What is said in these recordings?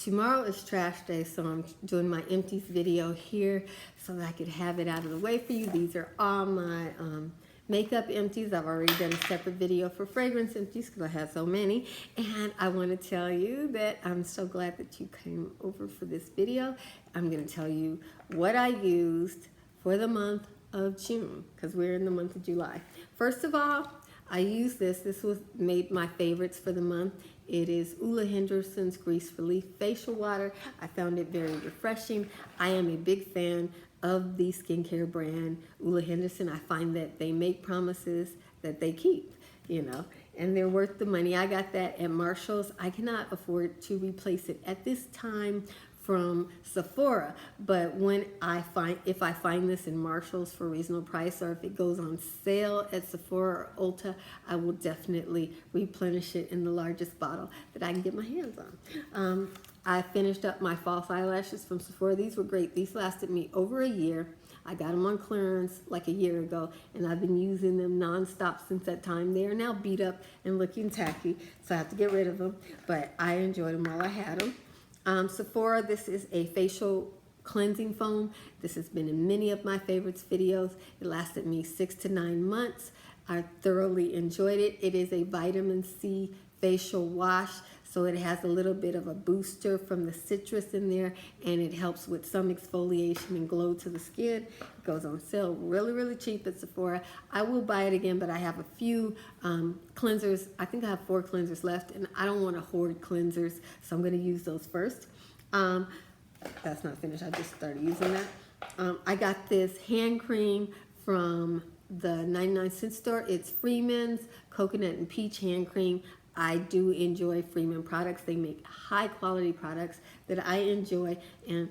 Tomorrow is trash day, so I'm doing my empties video here so that I could have it out of the way for you. These are all my makeup empties. I've already done a separate video for fragrance empties because I have so many. And I want to tell you that I'm so glad that you came over for this video. I'm going to tell you what I used for the month of June because we're in the month of July. First of all, I used this. This was made my favorites for the month. It is Ula Henderson's Grease Relief Facial Water. I found it very refreshing. I am a big fan of the skincare brand Ula Henderson. I find that they make promises that they keep, you know, and they're worth the money. I got that at Marshall's. I cannot afford to replace it at this time from Sephora, but if I find this in Marshall's for a reasonable price, or if it goes on sale at Sephora or Ulta, I will definitely replenish it in the largest bottle that I can get my hands on. I finished up my false eyelashes from Sephora. These were great. These lasted me over a year. I got them on clearance like a year ago, and I've been using them nonstop since that time. They are now beat up and looking tacky, so I have to get rid of them, but I enjoyed them while I had them. Sephora, this is a facial cleansing foam. This has been in many of my favorites videos. It lasted me 6 to 9 months. I thoroughly enjoyed it. It is a vitamin C facial wash, so it has a little bit of a booster from the citrus in there, and it helps with some exfoliation and glow to the skin. It goes on sale really, really cheap at Sephora. I will buy it again, but I have a few cleansers. I think I have 4 cleansers left, and I don't want to hoard cleansers, so I'm going to use those first. That's not finished. I just started using that. I got this hand cream from the 99-cent store. It's Freeman's Coconut and Peach Hand Cream. I do enjoy Freeman products. They make high quality products that I enjoy, and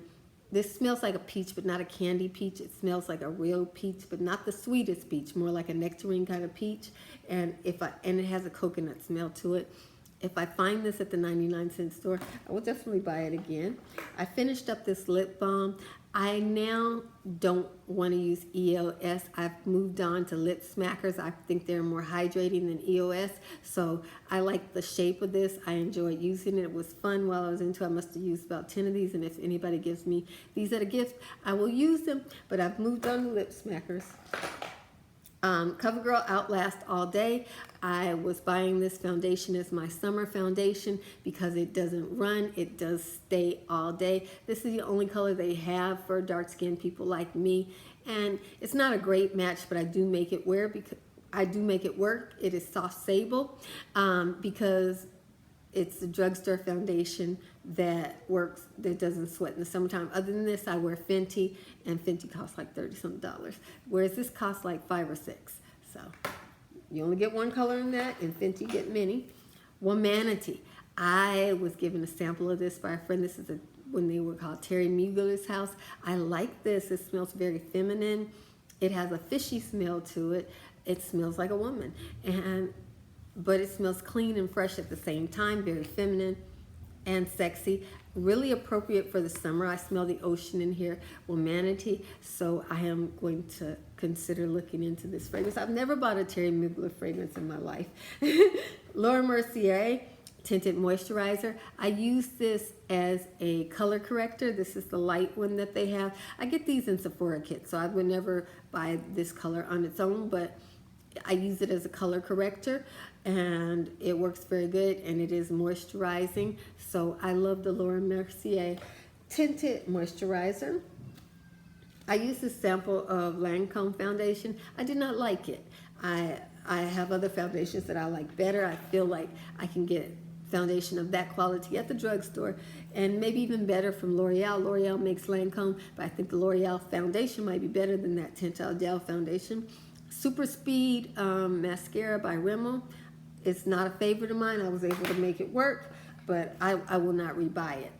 this smells like a peach, but not a candy peach. It smells like a real peach, but not the sweetest peach, more like a nectarine kind of peach, and it has a coconut smell to it. If I find this at the 99-cent store, I will definitely buy it again. I finished up this lip balm. I now don't want to use EOS. I've moved on to lip smackers. I think they're more hydrating than EOS. So I like the shape of this. I enjoyed using it. It was fun while I was into it. I must have used about 10 of these. And if anybody gives me these at a gift, I will use them. But I've moved on to lip smackers. CoverGirl Outlast All Day. I was buying this foundation as my summer foundation because it doesn't run. It does stay all day. This is the only color they have for dark-skinned people like me, and it's not a great match, but I do make it work It is soft sable because it's a drugstore foundation that works, that doesn't sweat in the summertime. Other than this, I wear Fenty, and Fenty costs like $30-something, whereas this costs like $5 or $6. So you only get one color in that, and Fenty get many. Womanity. I was given a sample of this by a friend. This is when they were called Terry Mugler's house. I like this. It smells very feminine. It has a fishy smell to it. It smells like a woman, but it smells clean and fresh at the same time, very feminine and sexy, really appropriate for the summer. I smell the ocean in here, Womanity, so I am going to consider looking into this fragrance. I've never bought a Terry Mugler fragrance in my life. Laura Mercier Tinted Moisturizer. I use this as a color corrector. This is the light one that they have. I get these in Sephora kits, so I would never buy this color on its own, but I use it as a color corrector, and it works very good, and it is moisturizing. So I love the Laura Mercier Tinted Moisturizer. I used a sample of Lancome foundation. I did not like it. I have other foundations that I like better. I feel like I can get foundation of that quality at the drugstore, and maybe even better from L'Oreal. L'Oreal makes Lancome, but I think the L'Oreal foundation might be better than that Tinted Gel foundation. Super Speed Mascara by Rimmel. It's not a favorite of mine. I was able to make it work, but I will not rebuy it.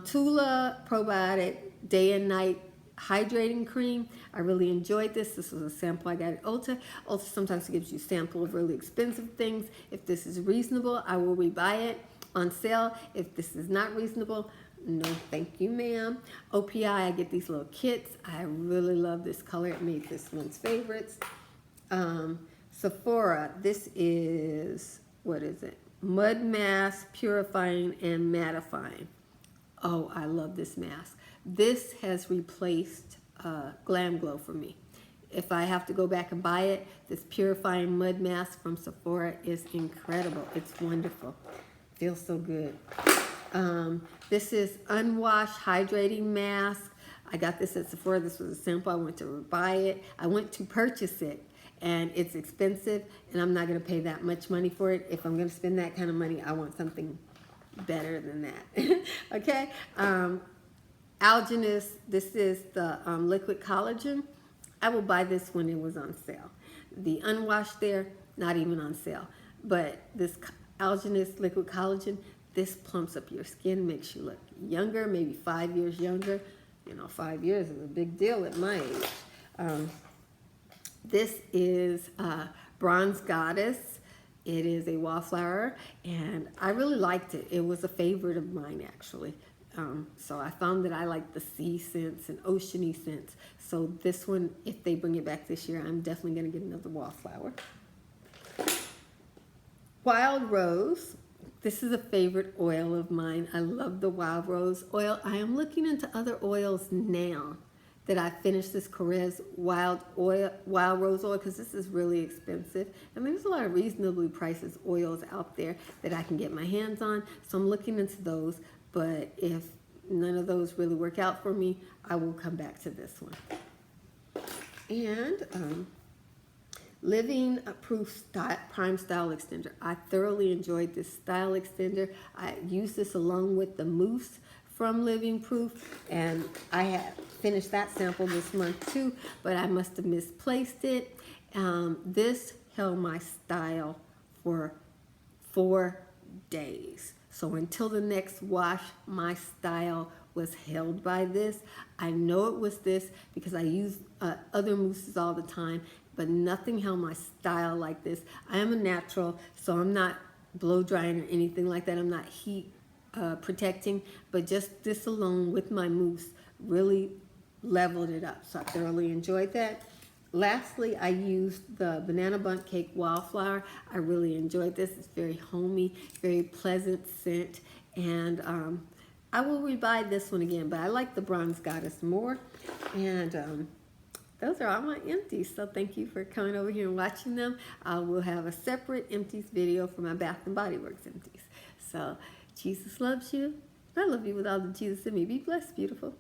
Tula Probiotic Day and Night Hydrating Cream. I really enjoyed this. This was a sample I got at Ulta. Ulta sometimes gives you a sample of really expensive things. If this is reasonable, I will rebuy it on sale. If this is not reasonable, no thank you, ma'am. OPI, I get these little kits. I really love this color. It made this one's favorites. Sephora, this is, what is it? Mud Mask Purifying and Mattifying. Oh, I love this mask. This has replaced Glam Glow for me. If I have to go back and buy it, this purifying mud mask from Sephora is incredible. It's wonderful. Feels so good. This is Unwashed Hydrating Mask. I got this at Sephora. This was a sample. I went to buy it. I went to purchase it, and it's expensive, and I'm not going to pay that much money for it. If I'm going to spend that kind of money, I want something better than that. Okay. Alginus, this is the liquid collagen. I will buy this when it was on sale. The unwashed there, not even on sale. But this Alginus liquid collagen, this plumps up your skin, makes you look younger, maybe 5 years younger. You know, 5 years is a big deal at my age. This is Bronze Goddess. It is a wallflower, and I really liked it. It was a favorite of mine, actually. So I found that I like the sea scents and oceany scents. So this one, if they bring it back this year, I'm definitely going to get another wallflower. Wild Rose. This is a favorite oil of mine. I love the Wild Rose oil. I am looking into other oils now that I finished this Corez Wild Rose oil, because this is really expensive. I mean, there's a lot of reasonably priced oils out there that I can get my hands on. So I'm looking into those. But if none of those really work out for me, I will come back to this one. And Living Proof Prime Style Extender. I thoroughly enjoyed this style extender. I used this along with the mousse from Living Proof, and I had finished that sample this month too, but I must have misplaced it. This held my style for 4 days. So until the next wash, my style was held by this. I know it was this because I use other mousses all the time, but nothing held my style like this. I am a natural, so I'm not blow drying or anything like that. I'm not heat protecting, but just this alone with my mousse really leveled it up. So I thoroughly enjoyed that. Lastly, I used the Banana Bundt Cake Wildflower. I really enjoyed this. It's very homey, very pleasant scent, and I will rebuy this one again, but I like the Bronze Goddess more. And those are all my empties, so thank you for coming over here and watching them. I will have a separate empties video for my Bath & Body Works empties. So Jesus loves you. I love you with all the Jesus in me. Be blessed, beautiful.